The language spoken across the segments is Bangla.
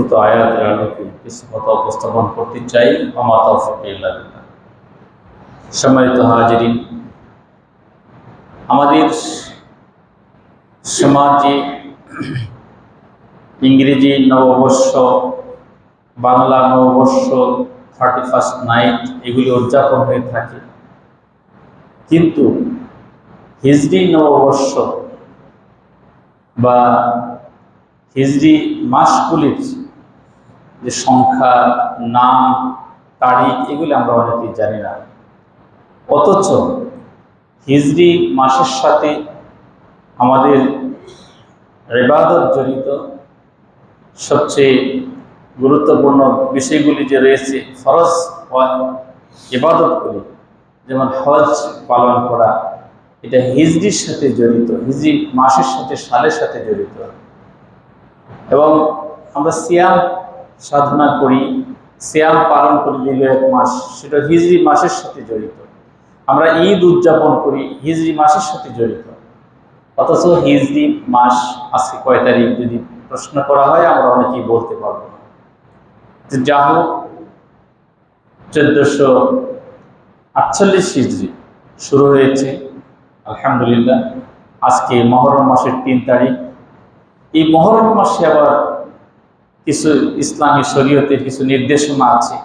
প্রস্তুত আয়াতের আলোকে কিছু কথা উপস্থাপন করতে চাই। ওয়া তাওফীক ইল্লা বিল্লাহ। সম্মানিত হাজিরিন, আমাদের সমাজে ইংরেজি নববর্ষ, বাংলা নববর্ষ, 31st নাইট এগুলি উদযাপন হয়ে থাকে, কিন্তু হিজরি নববর্ষ বা হিজরি মাসগুলির যে সংখ্যা, নাম, তারিখ এগুলি আমরা অনেকেই জানি না। অথচ হিজরি মাসের সাথে আমাদের ইবাদত জড়িত সবচেয়ে গুরুত্বপূর্ণ বিষয়গুলি যে রয়েছে, ফরজ ইবাদতগুলি, যেমন হজ পালন করা, এটা হিজরির সাথে জড়িত, হিজরি মাসের সাথে, সালের সাথে জড়িত। এবং আমরা সিয়াম সাধনা করি, সিয়াম পালন করি দীর্ঘ এক মাস, সেটা হিজরি মাসের সাথে জড়িত। আমরা ঈদ উদযাপন করি, হিজরি মাসের সাথে জড়িত। অথচ হিজরি মাস আজকে কয় তারিখ যদি প্রশ্ন করা হয়, আমরা অনেকেই বলতে পারবো না। যা হোক, 1448 হিজরি শুরু হয়েছে, আলহামদুলিল্লাহ। আজকে মহরম মাসের 3 তারিখ। এই মহরম মাসে আবার কিছু ইসলামী শরীয়তের কিছু নির্দেশনা আছে,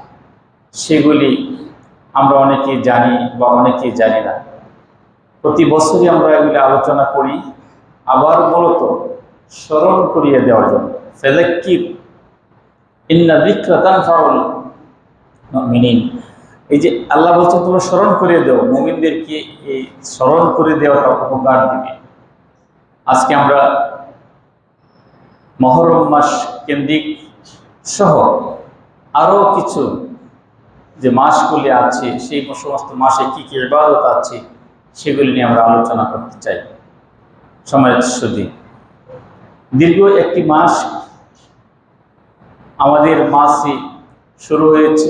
সেগুলি আমরা অনেকেই জানি বা অনেকেই জানি না। প্রতি বছরই আমরা এগুলি আলোচনা করি, আবার মূলত স্মরণ করিয়ে দেওয়ার জন্য। ফাযাক্কির ইন্না যিকরা তানফাউল মুমিনিন, এই যে আল্লাহ বলছেন তোমরা স্মরণ করিয়ে দাও, মুমিনদেরকে এই স্মরণ করে দেওয়াটা উপকার দিবে। আজকে আমরা মহরম মাস কেন্দ্রিক সহ আরও কিছু যে মাসগুলি আছে, সেই সমস্ত মাসে কি কি ইবাদত আছে সেগুলি নিয়ে আমরা আলোচনা করতে চাই। সম্মানিত সুধী, দীর্ঘ একটি মাস আমাদের মাসে শুরু হয়েছে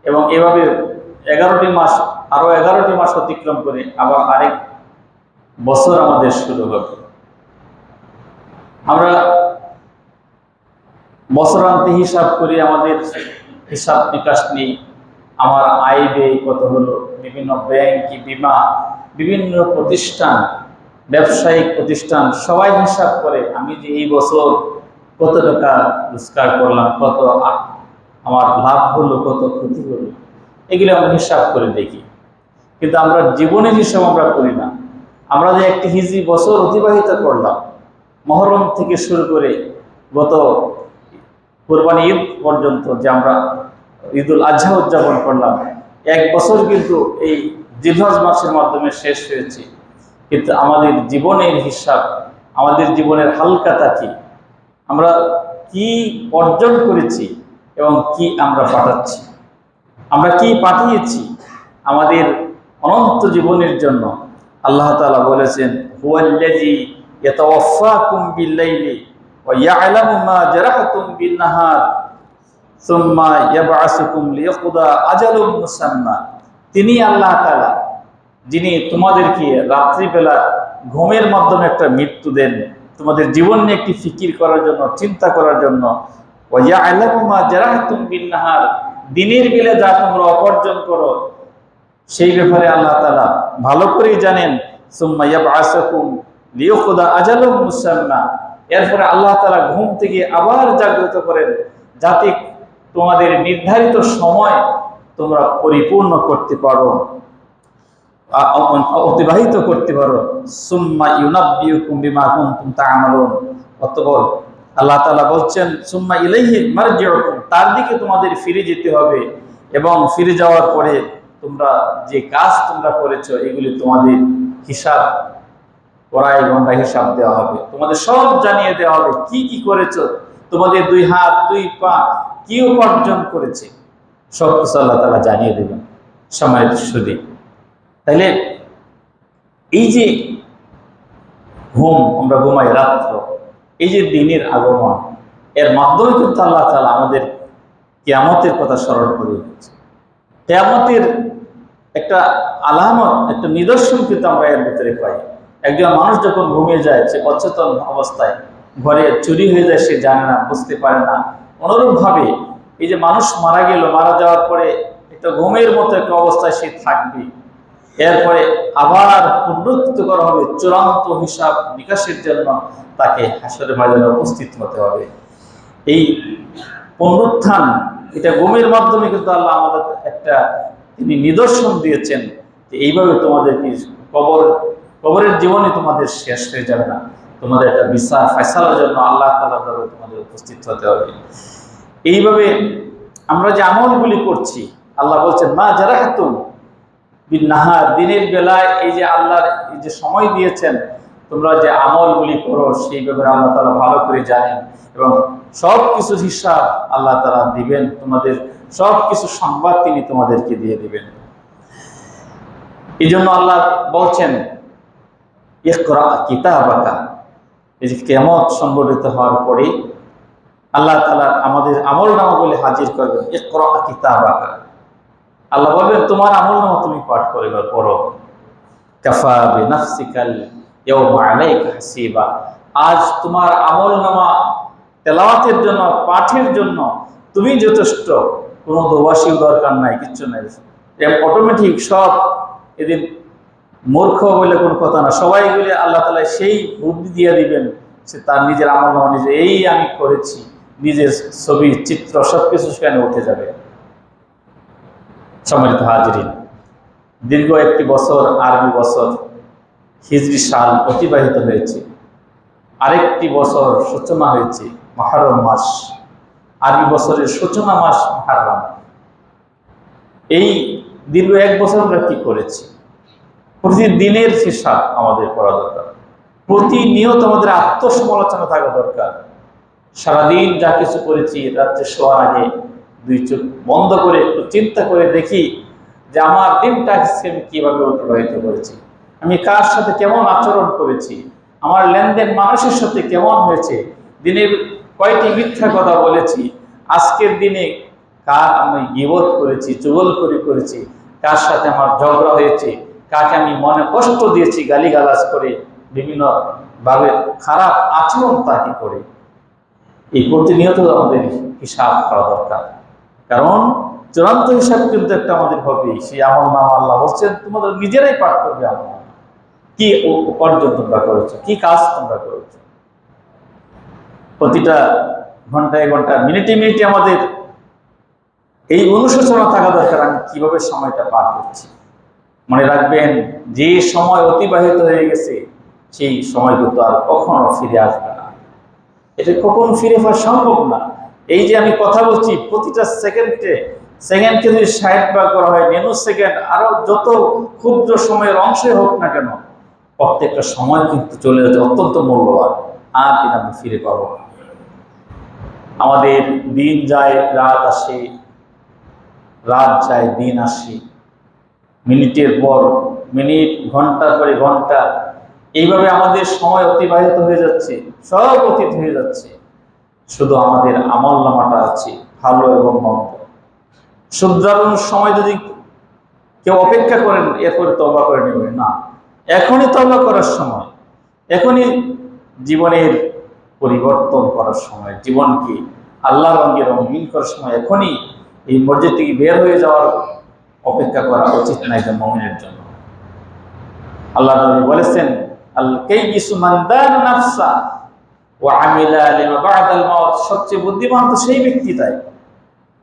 এবং এভাবে 11টি মাস, আরও 11টি মাস অতিক্রম করে আবার আরেক বছর আমাদের শুরু হবে। আমরা বছরান্তে হিসাব করি, আমাদের হিসাব নিকাশ নিই, আমার আয় ব্যয় কত হলো, বিভিন্ন ব্যাংক, বিমা, বিভিন্ন প্রতিষ্ঠান, ব্যবসায়িক প্রতিষ্ঠান সবাই হিসাব করে আমি যে এই বছর কত টাকা রোজগার করলাম, কত আমার লাভ হলো, কত ক্ষতি হলো, এগুলো আমরা হিসাব করে দেখি। কিন্তু আমরা জীবনের হিসাব আমরা করি না। আমরা যে একটি হিজরি বছর অতিবাহিত করলাম, মহরম থেকে শুরু করে গত কোরবানি ঈদ পর্যন্ত যে আমরা ঈদুল আজহা উদযাপন করলাম, এক বছর কিন্তু এই জিলহজ মাসের মাধ্যমে শেষ হয়েছে। কিন্তু আমাদের জীবনের হিসাব, আমাদের জীবনের হালকাতা কি, আমরা কি অর্জন করেছি এবং কি আমরা পাঠাচ্ছি, আমরা কি পাঠিয়েছি আমাদের অনন্ত জীবনের জন্য। আল্লাহ তাআলা বলেছেন, হুয়াল্লাযী ইয়াতাওয়াফফাকুম বিল-লাইলি ওয়া ইয়া'লামু মা জারাহতুম বিন-নাহার সুম্মা ইয়াবআসুকুম লিয়াকদা আজালুম মুসাম্মা। তিনি আল্লাহ তাআলা যিনি তোমাদেরকে রাত্রিবেলা ঘুমের মাধ্যমে একটা মৃত্যু দেন, তোমাদের জীবন নিয়ে একটি ফিকির করার জন্য, চিন্তা করার জন্য। ওয়া ইয়া'লামু মা জারাহতুম বিন-নাহার, দিনের বেলা যা তোমরা অর্জন করো সেই ব্যাপারে আল্লাহ তাআলা ভালো করেই জানেন। সুম্মা ইয়াবআসুকুম লিয়াকদা আজালুম মুসাম্মা, এরপরে আল্লাহ তাআলা ঘুম থেকে আবার জাগ্রত করেন যাতে তোমাদের নির্ধারিত সময় তোমরা পরিপূর্ণ করতে পারো, অতিবাহিত করতে পারো। সুম্মা ইউনাব্বিউকুম বিমা কুনতুম তা'মালুন। অতঃপর আল্লাহ তাআলা বলছেন, সুম্মা ইলাইহি মারজিউকুম, তার দিকে তোমাদের ফিরে যেতে হবে এবং ফিরে যাওয়ার পরে তোমরা যে কাজ তোমরা করেছো এগুলি তোমাদের হিসাব, কড়াই ঘন্টা হিসাব দেওয়া হবে, তোমাদের সব জানিয়ে দেওয়া হবে কি কি করেছো, তোমাদের 2 হাত 2 পা কি উপার্জন করেছে, সব কিছু আল্লাহ তাআলা জানিয়ে দেবেন। সম্মানিত সুধী, তাইলে এই যে ঘুম, আমরা ঘুমাই রাত্র, এই যে দিনের আগমন, এর মাধ্যমে কিন্তু আল্লাহ তাআলা আমাদের কিয়ামতের কথা স্মরণ করে দিয়েছে। কিয়ামতের একটা আলামত, একটা নিদর্শন কিন্তু আমরা এর ভিতরে পাই। একজন মানুষ যখন ঘুমিয়ে যায়, সে অচেতন অবস্থায়, ঘরে চুরি হয়ে যায়, সে জানে না, বুঝতে পারে না, অনুরূপভাবে এই যে মানুষ মারা গেল, মারা যাওয়ার পরে একটা ঘুমের মতো একটা অবস্থায় সে থাকবে, এরপরে আবার পুনরুত্থিত করা হবে চূড়ান্ত হিসাব নিকাশের জন্য, তাকে হাসরের ময়দানে উপস্থিত হতে হবে। এই পুনরুত্থান, এটা ঘুমের মাধ্যমে কিন্তু আল্লাহ আমাদের একটা তিনি নিদর্শন দিয়েছেন যে এইভাবে তোমাদের কি কবরের জীবনে তোমাদের শেষ হয়ে যাবে না, তোমাদের একটা বিচার ফয়সালার জন্য আল্লাহ তাআলার দরবারে তোমাদের উপস্থিত হতে হবে। এইভাবে আমরা যে আমলগুলি করছি, আল্লাহ বলছেন মা জারাহাতুম বিন নাহার, দিনের বেলায় এই যে আল্লাহর এই যে সময় দিয়েছেন তোমরা যে আমলগুলি করো, সেই ব্যাপারে আল্লাহ তাআলা ভালো করে জানেন এবং সব কিছু হিসাব আল্লাহ তাআলা দিবেন, তোমাদের সব কিছু সংবাদ তিনি তোমাদেরকে দিয়ে দিবেন। এই জন্য আল্লাহ বলছেন ইকরা কিতাবাকা, এই যে কিয়ামত সংঘটিত হওয়ার পরে আল্লাহ তাআলা আমাদের আমলনামা বলে হাজির করবেন। ইকরা কিতাবাকা, আল্লাহ বলবেন তোমার আমলনামা তুমি পাঠ করে পড়ো। কাফা বিনাফসিকাল ইয়াওমা আলাইকা হাসিবা, আজ তোমার আমলনামা তেলাওয়াতের জন্য, পাঠের জন্য তুমি যথেষ্ট, কোনো দোবাসীও দরকার নাই, কিচ্ছু নাই, অটোমেটিক সব। এদিন মূর্খ বলে কোনো কথা না, সবাই বলে আল্লাহ তাআলা সেই বুদ্ধি দিয়ে দিবেন, সে তার নিজের আমলনামা নিজে এই আমি করেছি, নিজের ছবি চিত্র সবকিছু সেখানে উঠে যাবে। সম্মানিত হাজিরিন, দীর্ঘ একটি বছর, আরবি বছর হিজরি সাল অতিবাহিত হয়েছে, আরেকটি বছর সূচনা হয়েছে মুহররম মাস, আরবি বছরের সূচনা মাস মুহররম। এই দীর্ঘ এক বছর আমরা কি করেছি? প্রতিদিনের হিসাব আমাদের করা দরকার, প্রতিনিয়ত আমাদের আত্মসমালোচনা থাকা দরকার। সারাদিন যা কিছু করেছি, রাত্রে শোয়ার আগে দুই চোখ বন্ধ করে একটু চিন্তা করে দেখি যে আমার দিনটা আমি কিভাবে অতিবাহিত করেছি, আমি কার সাথে কেমন আচরণ করেছি, আমার লেনদেন মানুষের সাথে কেমন হয়েছে, দিনের কয়টি মিথ্যা কথা বলেছি, আজকের দিনে কার আমি গীবত করেছি, চুগলখড়ি করেছি, কার সাথে আমার ঝগড়া হয়েছে, কাকে আমি মনে কষ্ট দিয়েছি গালিগালাজ করে, বিভিন্ন ভাবে খারাপ আচরণ তাকে করে। এই প্রতিনিয়ত আমাদের হিসাব করা দরকার, কারণ চূড়ান্ত হিসাব কিন্তু একটা আমাদের হবে। সেই আমলনামা আল্লাহ বলছেন তোমাদের নিজেরাই পাঠ করবে, আমলনামা কি উপার্জন তোমরা করেছো, কি কাজ তোমরা করেছো। প্রতিটা ঘন্টায় ঘন্টা, মিনিটে মিনিটে আমাদের এই অনুশোচনা থাকা দরকার, আমি কিভাবে সময়টা পার করছি। মনে রাখবেন, যে সময় অতিবাহিত হয়ে গেছে সেই সময় কিন্তু আর কখনো ফিরে আসবে না, এটা কখন ফিরে পাওয়া সম্ভব না। এই যে আমি কথা বলছি, প্রতিটা সেকেন্ডকে যদি 60 ভাগ করা হয়, ন্যানো সেকেন্ড, আরো যত ক্ষুদ্র সময়ের অংশে হোক না কেন, প্রত্যেকটা সময় কিন্তু চলে যাচ্ছে, অত্যন্ত মূল্যবান, আর এটা আমি ফিরে পাবো না। আমাদের দিন যায় রাত আসে, রাত যায় দিন আসে, মিনিটের পর মিনিট, ঘন্টার পরে ঘন্টা, এইভাবে আমাদের সময় অতিবাহিত হয়ে যাচ্ছে, সব অতীত হয়ে যাচ্ছে। শুধু আমাদের আমলনামাটা আছে ভালো এবং মন্দ। শুধরানোর সময় যদি কেউ অপেক্ষা করেন এরপরে তওবা করে নেবেন না, এখনই তওবা করার সময়, এখনই জীবনের পরিবর্তন করার সময়, জীবনকে আল্লাহ রঙে রঙিন করার সময়, এখনই এই মসজিদ থেকে বের হয়ে যাওয়ার অপেক্ষা করা উচিত না একজন মুমিনের জন্য। আল্লাহ নবী বলেছেন আল কাইয়িসু মান দানা নাফসা ওয়া আমিলা লিমা বা'দাল মাউত, সবচেয়ে বুদ্ধিমান তো সেই ব্যক্তিটাই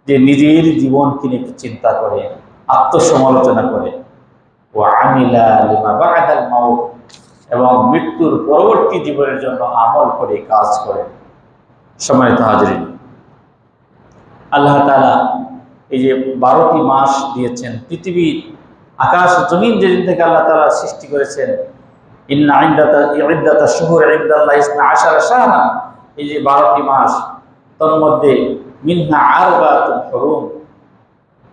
যে নিজের জীবনকে নিয়ে চিন্তা করে, আত্মসমালোচনা করে, ওয়া আমিলা লিমা বা'দাল মাউত, এবং মৃত্যুর পরবর্তী জীবনের জন্য আমল করে, কাজ করে। সম্মানিত হাজিরিন, আল্লাহ তাআলা এই যে 12টি মাস দিয়েছেন, পৃথিবী আকাশ জমিন যেদিন থেকে আল্লাহ তাআলা সৃষ্টি করেছেন, ইন্না ইদ্দাতা শুহুর ইনদাল্লাহি 12 শাহরান, এই যে 12টি মাস, তার মধ্যে মিনহা আরবাতুন হুরুম,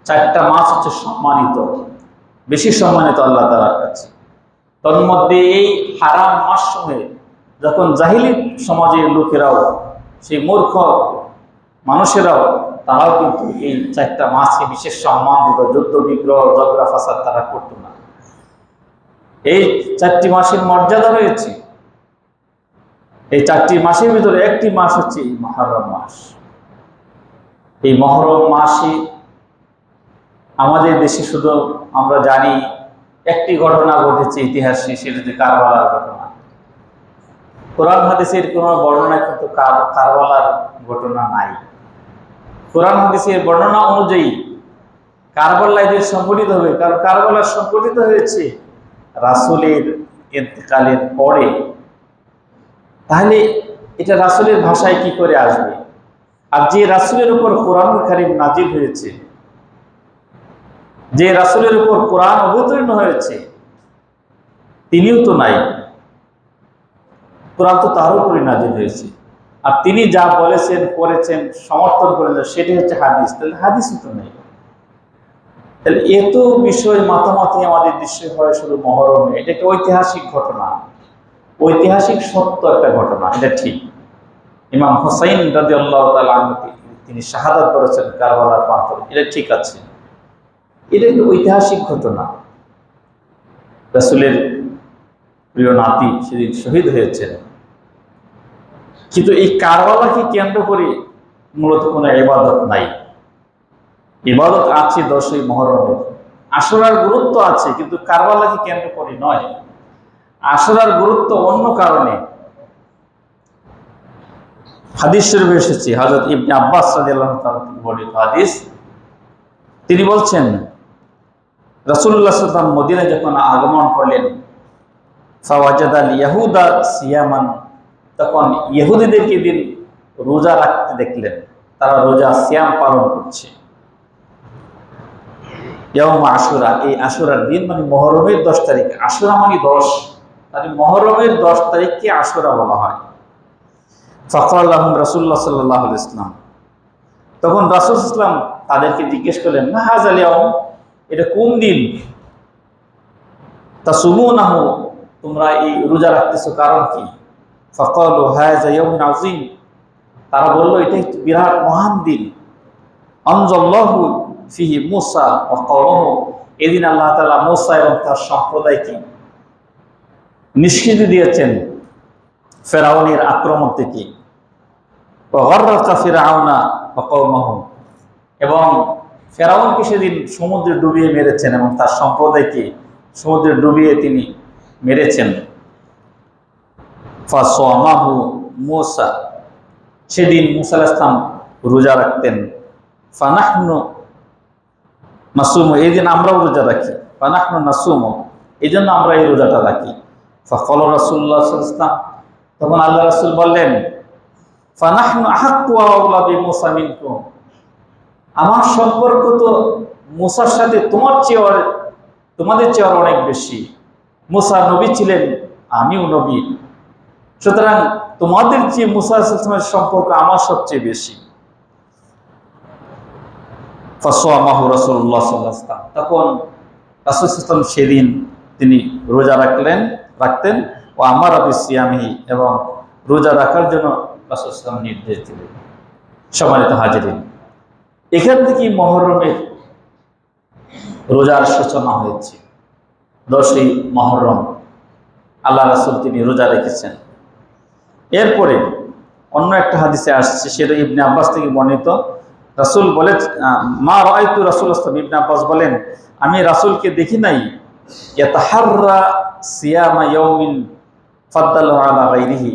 4টা মাস হচ্ছে সম্মানিত, বেশি সম্মানিত আল্লাহ তাআলার কাছে। তার মধ্যে এই হারাম মাস সময়ে যখন জাহিলি সমাজের লোকেরাও, সেই মূর্খ মানুষেরাও, তারাও কিন্তু এই 4টা মাসকে বিশেষ সম্মান দিত, যুদ্ধ বিগ্রহ ঝগড়া ফাসাদ তারা করত না। এই 4টি মাসের মর্যাদা রয়েছে। এই 4টি মাসের ভিতরে একটি মাস হচ্ছে এই মুহররম মাস। এই মহরম মাসে আমাদের দেশে শুধু আমরা জানি একটি ঘটনা ঘটেছে ইতিহাসে, সেটা হচ্ছে কারবালার ঘটনা। কোরআন হাদিসের কোনো বর্ণনায় কিন্তু কারবালার ঘটনা নাই। কোরআন হাদিসের বর্ণনা অনুযায়ী কারবালা এদের সংগঠিত হবে, কারণ কারবালা সংগঠিত হয়েছে রাসূলের ইন্তেকালের পরে। তাহলে এটা রাসূলের ভাষায় কি করে আসবে? আর যে রাসূলের উপর কোরআনুল কারীম নাজিল হয়েছে, যে রাসূলের উপর কোরআন অবতীর্ণ হয়েছে, তিনিও তো নাই। কোরআন তো তার উপরই নাজিল হয়েছে, আর তিনি যা বলেছেন, করেছেন, সমর্থন করেছেন সেটি হচ্ছে হাদিস। তাহলে হাদিসই তো নেই। তাহলে এত বিষয় মাতামাতি আমাদের দেশে হয় শুধু মহরমে। এটা একটা ঐতিহাসিক ঘটনা, ঐতিহাসিক সত্য একটা ঘটনা, এটা ঠিক। ইমাম হুসাইন রাদিয়াল্লাহু তাআলা আনহু তিনি শাহাদাত করেছেন কারবালার প্রান্তরে, এটা ঠিক আছে। এটা একটা ঐতিহাসিক ঘটনা। রাসূলের প্রিয় নাতি সেদিন শহীদ হয়েছেন। কিন্তু এই কারবালাকে কেন্দ্র করে মূলত কোনো ইবাদত নাই। ইবাদত আছে 10ই মুহররমের, আশুরার গুরুত্ব আছে, কিন্তু কারবালাকে কেন্দ্র করে নয়। আশুরার গুরুত্ব অন্য কারণে। হাদিস শরীফে এসেছে, হযরত ইবনে আব্বাস রাদিয়াল্লাহু তাআলা বর্ণিত হাদিস, তিনি বলছেন রাসূলুল্লাহ সাল্লাল্লাহু আলাইহি ওয়াসাল্লাম মদিনায় যখন আগমন করলেন, ফাওয়াজাদাল ইয়াহুদা সিয়ামান, তখন ইহুদিদেরকে দিন রোজা রাখতে দেখলেন, তারা রোজা সিয়াম পালন করছে। ইয়াউম আশুরা, এই আশুরার দিন মানে মুহররমের 10 তারিখ। আশুরা মানে 10, তাহলে মুহররমের 10 তারিখকে আশুরা বলা হয়। ফাকাল লাহুম রাসূলুল্লাহ সাল্লাল্লাহু আলাইহি ওয়াসাল্লাম, তখন রাসূল সাল্লাল্লাহু আলাইহি ওয়াসাল্লাম তাদেরকে জিজ্ঞেস করলেন, মা হাযাল ইয়াউম, এটা কোন দিন? তাসুমুনাহু, তোমরা এই রোজা রাখতেছো, কারণ কি? ফাকালু হাযা ইয়াউমুন আযীম, তারা বলল এটা একটি বিরাট মহান দিন। আনজাল্লাহু ফিহি মূসা ওয়া কওমহু, এদিন আল্লাহ তাআলা মূসা এবং তার সম্প্রদায়কে নিষ্কৃতি দিয়েছেন ফেরাউনের আক্রমণ থেকে। ওয়া গাররাকা ফিরআউনা ওয়া কওমহু, এবং ফেরাউনকে সেদিন সমুদ্রে ডুবিয়ে মেরেছেন এবং তার সম্প্রদায়কে সমুদ্রে ডুবিয়ে তিনি মেরেছেন। ফাসামাহু মূসা, সেদিন মূসা আলাইহিস সালাম রোজা রাখতেন। ফানাহনু নাসুমু, এই দিন আমরাও রোজা রাখি। ফানাহনু নাসুমু, এই জন্য আমরা এই রোজাটা রাখি। ফাকাল রাসূলুল্লাহ সাল্লাল্লাহু আলাইহি ওয়াসাল্লাম, তখন আল্লাহ রাসূল বললেন, ফানাহনু আহাক্কু ওয়া আওলা বিমূসা মিনকুম, আমার সম্পর্ক তো মূসার সাথে তোমাদের চেয়ে অনেক বেশি। মূসা নবী ছিলেন, আমিও নবী, সুতরাং তোমাদের চেয়ে মূসা আলাইহিস সালামের সম্পর্ক আমার সবচেয়ে বেশি। ফাসামাহু রাসূলুল্লাহ সাল্লাল্লাহু আলাইহি ওয়াসাল্লাম, তখন রাসূল সাল্লাল্লাহু আলাইহি ওয়াসাল্লাম সেদিন তিনি রোজা রাখতেন। ও আমারা বিসিয়ামিহি, এবং রোজা রাখার জন্য রাসূল সাল্লাল্লাহু আলাইহি ওয়াসাল্লাম নির্দেশ দিলেন। সম্মানিত হাজিরিন, এখান থেকে মুহররমের রোজার সূচনা হয়েছে। 10ই মুহররম আল্লাহ রাসূল তিনি রোজা রেখেছেন। এরপরে অন্য একটা হাদিসে আসছে, সেটা ইবনে আব্বাস থেকে বর্ণিত। রাসূল বলে, মা রাআইতু রাসূলুল্লাহ, ইবনে আব্বাস বলেন, আমি রাসূলকে দেখি নাই ইয়াতাহাররা সিয়ামা ইয়াউমিন ফাদ্দালু আলা গায়রিহি,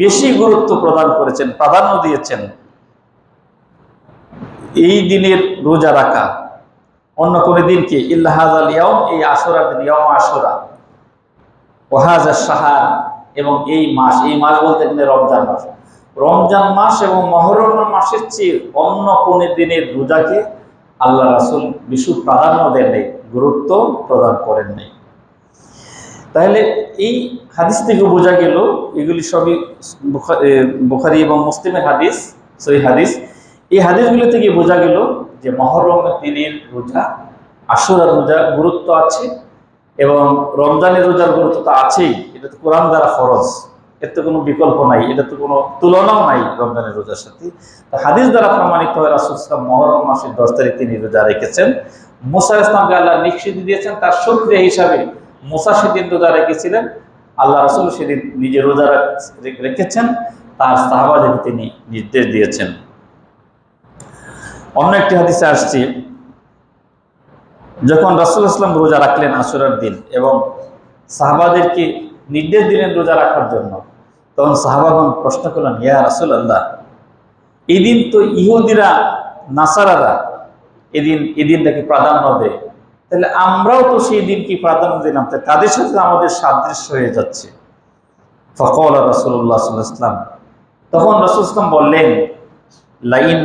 বেশি গুরুত্ব প্রদান করেছেন, প্রাধান্য দিয়েছেন এই দিনের রোজা রাখা অন্য কোন দিনকে। ইল্লা হাযাল ইয়াউম, এই আশুরার দিন, ইয়াউম আশুরা। ওয়া হাযা শাহর, এবং এই মাস বলতে গেলে রমজান মাস। রমজান মাস এবং মুহররম মাসের চেয়ে অন্য কোন দিনের রোজাকে আল্লাহ রাসূল বিশেষ প্রাধান্য দেন নাই, গুরুত্ব প্রদান করেন নাই। তাহলে এই হাদিস থেকে বোঝা গেল, এগুলি সবই বুখারী এবং মুসলিমের হাদিস, সহিহ হাদিস। এই হাদিসগুলো থেকে বোঝা গেল যে মুহররমের দিনের রোজা, আশুরার রোজা গুরুত্ব আছে, এবং রমজানের রোজার গুরুত্ব তো আছেই। এটা তো কোরআন দ্বারা ফরজ, এর তো কোনো বিকল্প নাই, এটা তো কোনো তুলনাও নাই রমজানের রোজার সাথে। হাদিস দ্বারা প্রমাণিত হয় রাসূল সাল্লাল্লাহু আলাইহি ওয়াসাল্লাম মুহররম মাসের 10 তারিখ তিনি রোজা রেখেছেন। মূসা আলাইহিস সালামকে আল্লাহ নিশ্চিতি দিয়েছেন, তার শুকরিয়া হিসাবে মূসা সেদিন রোজা রেখেছিলেন, আল্লাহ রাসূল সেদিন নিজে রোজা রেখেছেন, তার সাহাবাদেরকে তিনি নির্দেশ দিয়েছেন। অন্য একটি হাদিসে আসছে, যখন রাসূলুল্লাহ সাল্লাল্লাহু আলাইহি ওয়াসাল্লাম রোজা রাখলেন আশুরার দিন এবং সাহাবাদেরকে নির্দেশ দিলেন রোজা রাখার জন্য, তখন সাহাবাগণ প্রশ্ন করলেন, ইয়া রাসূলুল্লাহ, এই দিন তো ইহুদিরা নাসারারা এই দিনটাকে প্রাধান্য দেয়, তাহলে আমরাও তো সেই দিনকে প্রাধান্য দিলাম, তাই তাদের সাথে আমাদের সাদৃশ্য হয়ে যাচ্ছে। ফাকালা রাসূলুল্লাহ সাল্লাল্লাহু আলাইহি ওয়াসাল্লাম, তখন রাসূল সাল্লাল্লাহু আলাইহি ওয়াসাল্লাম বললেন, লাইন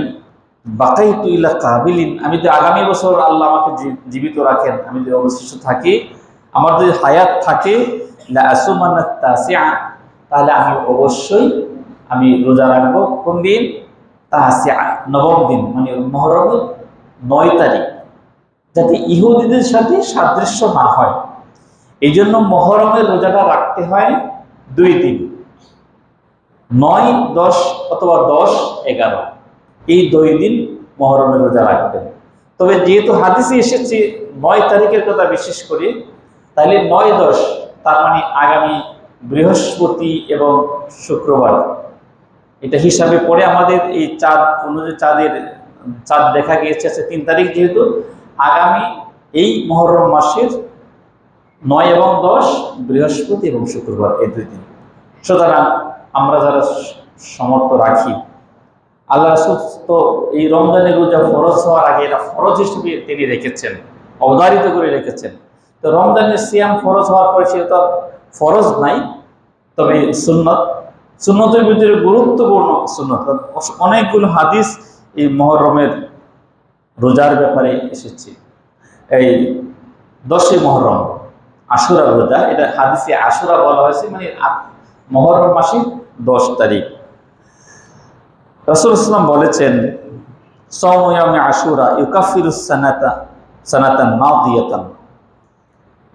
বাকাইতু ইলা কাবিলিন, আমি যদি আগামী বছর আল্লাহ আমাকে জীবিত রাখেন, আমি যদি অবশিষ্ট থাকি, আমার যদি হায়াত থাকে, লা আসুমানাত তাসিআ, তাহলে আমি অবশ্যই রোজা রাখবো। কোন দিন? তাসিআ, নবম দিন, মানে মুহররমের 9 তারিখ, যাতে ইহুদিদের সাথে সাদৃশ্য না হয়। এই জন্য মুহররমের রোজাটা রাখতে হয় 2 দিন, 9, 10 অথবা 10, 11, এই 2 দিন মুহররমের রোজা রাখবেন। তবে যেহেতু হাদিসে এসেছে 9 তারিখের কথা বিশেষ করে, তাহলে 9, 10, তার মানে আগামী বৃহস্পতি এবং শুক্রবার, এটা হিসাবে পরে আমাদের এই চাঁদ অনুযায়ী চাঁদ দেখা গিয়েছে 3 তারিখ, যেহেতু আগামী এই মুহররম মাসের 9 এবং 10 বৃহস্পতি এবং শুক্রবার, এই 2 দিন। সুতরাং আমরা যারা সমর্থ রাখি, আল্লাহ রাসূল তো এই রমজানের রোজা ফরজ হওয়ার আগে এটা ফরজ হিসেবে তিনি রেখেছেন, অবধারিত করে রেখেছেন। তো রমজানের সিয়াম ফরজ হওয়ার পরে সেটা তো ফরজ নাই, তবে সুন্নতের ভিতরে গুরুত্বপূর্ণ সুন্নত, অনেকগুলো হাদিস এই মুহররমের রোজার ব্যাপারে এসেছে। এই 10 মুহররম আশুরা রোজা, এটা হাদিসে আশুরা বলা হয়েছে, মানে মুহররম মাসের 10 তারিখ। রাসূলুল্লাহ সাল্লাল্লাহু আলাইহি ওয়াসাল্লাম বলেছেন, সাওমু ইয়াউমি আশুরা ইউকাফিরুস সানাতান মাদিয়াতান।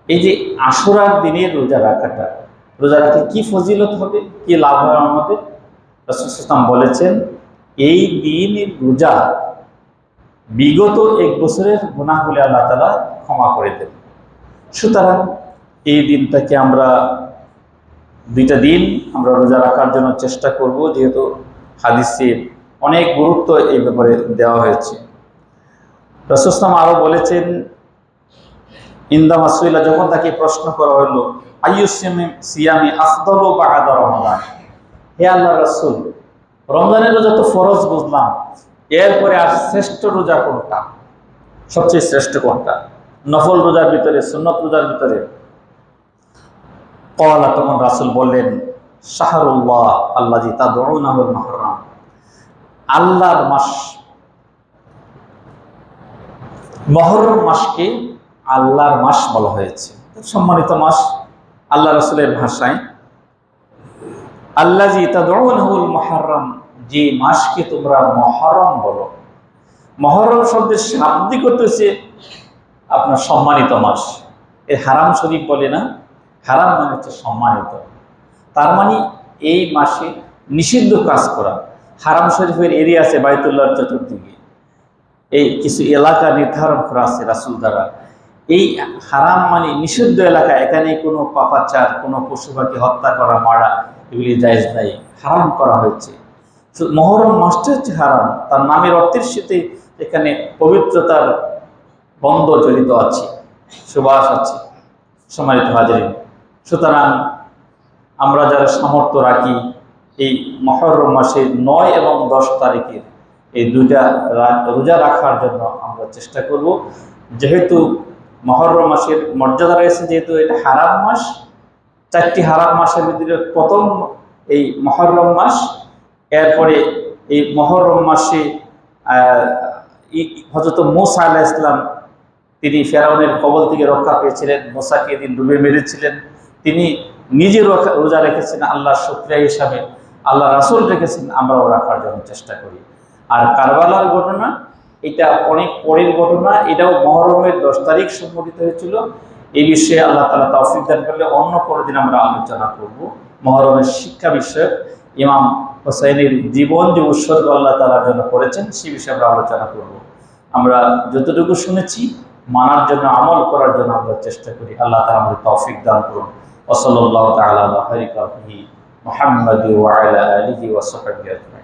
এই যে আশুরার দিনের রোজা রাখতে কি ফজিলত হবে, কি লাভ হয় আমাদের? রাসূলুল্লাহ সাল্লাল্লাহু আলাইহি ওয়াসাল্লাম বলেছেন, এই দিনের রোজা বিগত 1 বছরের গুনাহগুলো আল্লাহ তাআলা ক্ষমা করে দেন। সুতরাং এই দিনটাকে আমরা 2টা দিন আমরা রোজা রাখার জন্য চেষ্টা করব, যেহেতু হাদিসে অনেক গুরুত্ব এই ব্যাপারে দেওয়া হয়েছে। রাসূলুল্লাহ সাল্লাল্লাহু আলাইহি ওয়াসাল্লাম আরো বলেছেন, ইনদামা সুইলা, যখন তাকে প্রশ্ন করা হলো, সিয়ামি আফদালু বা'দা রমাদান, হে আল্লাহর রাসূল, রমজানের রোজা তো ফরজ বুঝলাম, এরপরে আর শ্রেষ্ঠ রোজা কোনটা, সবচেয়ে শ্রেষ্ঠ কোনটা নফল রোজার ভিতরে, সুন্নত রোজার ভিতরে? ক্বালা, তখন রাসূল বললেন, শাহরুল্লাহ আল্লাযী তাদউনাহুল মুহররম, আল্লাহর মাস, মুহররম মাসকে আল্লাহর মাস বলা হয়েছে, সম্মানিত মাস। আল্লাহ রাসূলের ভাষায় আল্লাযী তাদউনাহুল মুহররম, যে মাসকে তোমরা মুহররম বলো। মুহররম শব্দের শাব্দিক অর্থ হচ্ছে আপনার সম্মানিত মাস। এর হারাম শরীফ বলে না, হারাম মানে হচ্ছে সম্মানিত। তার মানে এই মাসে নিষিদ্ধ কাজ করা। হারাম শরীফের এরিয়া আছে বাইতুল্লাহর চতুর্দিকে, এই কিছু এলাকা নির্ধারণ করা আছে রাসূল দ্বারা। এই হারাম মানে নিষিদ্ধ এলাকা, এখানে কোনো পাপাচার, কোনো পশু পাখি হত্যা করা, মারা, এগুলি জায়েজ নাই, হারাম করা হয়েছে। মুহররম মাসটা হচ্ছে হারাম, তার নামের অর্থের সাথে এখানে পবিত্রতার বন্ধ জড়িত আছে, সুবাস আছে। সম্মানিত হাজিরিন, সুতরাং আমরা যারা সামর্থ্য রাখি, এই মুহররম মাসের 9 এবং 10 তারিখের এই 2টা রোজা রাখার জন্য আমরা চেষ্টা করব। যেহেতু মুহররম মাসের মর্যাদা রয়েছে, যেহেতু এটা হারাম মাস, 4টি হারাম মাসের ভিতরে প্রথম এই মুহররম মাস। এরপরে এই মুহররম মাসে হযরত মূসা আলাইহিস সালাম, তিনি ফেরাউনের কবল থেকে রক্ষা পেয়েছিলেন, মূসাকে দিন ডুবে মেরেছিলেন, তিনি নিজে রোজা রেখেছেন আল্লাহর শুকরিয়া হিসাবে, আল্লাহ রাসূল রেখেছেন, আমরাও রাখার জন্য চেষ্টা করি। আর কারবালার ঘটনা, এটা অনেক পরের ঘটনা, এটাও মুহররমের 10 তারিখ সংঘটিত হয়েছিল। এই বিষয়ে আল্লাহ তাআলা তৌফিক দান করলে অন্য কোনো দিন আমরা আলোচনা করব। মুহররমের শিক্ষা বিষয়ক ইমাম হুসাইনের জীবন যে উৎসর্গ আল্লাহ তাআলার জন্য করেছেন, সেই বিষয়ে আমরা আলোচনা করব। আমরা যতটুকু শুনেছি মানার জন্য, আমল করার জন্য আমরা চেষ্টা করি। আল্লাহ তাআলা আমাদের তৌফিক দান করুন। ওয়া সাল্লাল্লাহু তাআলা আলা খায়রি খালকিহি মুহাম্মাদি ওয়া আলা আলিহি ওয়া সাহবিহি।